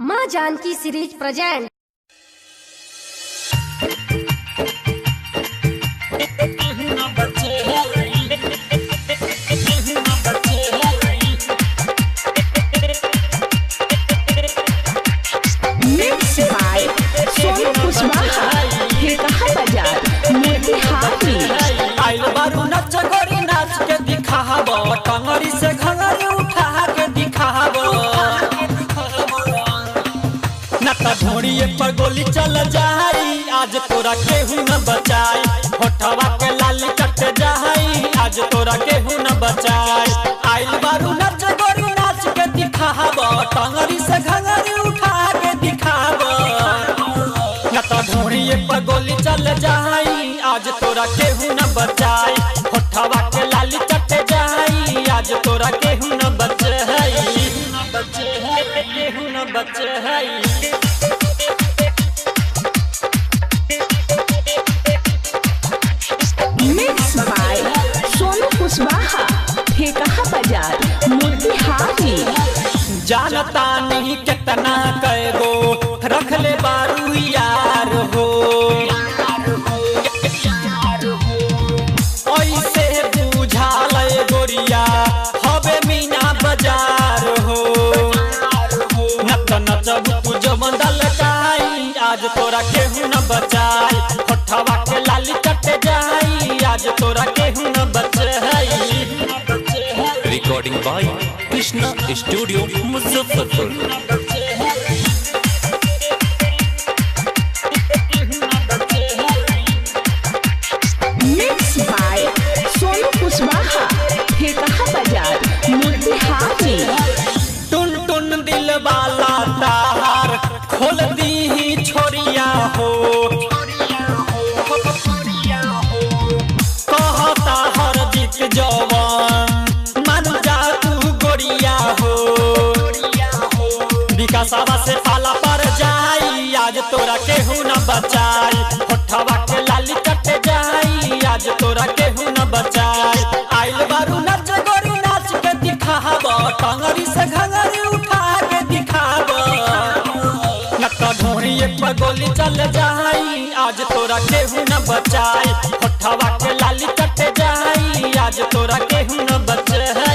माँ Janaki series present. टंगरी से घंगरी उठा के दिखाब न त ढोड़िए पर गोली चल जाई, आज तोरा केहू न बचाई। होठवा के लाली कट जाई, आज तोरा केहू न बचाई। आइल बारू नच गोरी नाच के दिखाब, टंगरी से घंगरी उठा के दिखाब न त ढोड़िए पर गोली चल जाई, आज तोरा केहू न बचाई। होठवा के लाली कट जाई, आज तोरा केहू न बचे है, केहू न बचे है। Mix by Sonu Kushwaha, Theka Bazar Motihari. जानता नहीं कितना कैगो रख ले बारू यार हो, ऐसे बुझा ले गोरिया हवे मीना बाजार हो। नच नच पूजो मंडल काई, आज तोरा केहू न बचाई। होठवा के लाली कट जाई, आज तोरा केहू न बचे है। Recording by Krishna studio Muzaffarpur. Mix by Sonu Kushwaha, Theka Bazar Motihari. टुन टुन दिल वाला तार खोल दी ही छोरिया हो, कहता हर जीत जवान मान जा तू गोरिया हो। विकासवा से पाला पर जाई, आज तोरा केहू न बचाई। होठवा के लाली कट जाई, आज तोरा केहू न बचाई। आइल बारू नच गोरी नाच के दिखाब, टंगरी से घंगरी उठा के दिखाब न त ढोड़िए पर गोली चल जाई, आज तोरा केहू न बचाई। होठवा के लाली कट जाई, आज तोरा केहू न बचे है।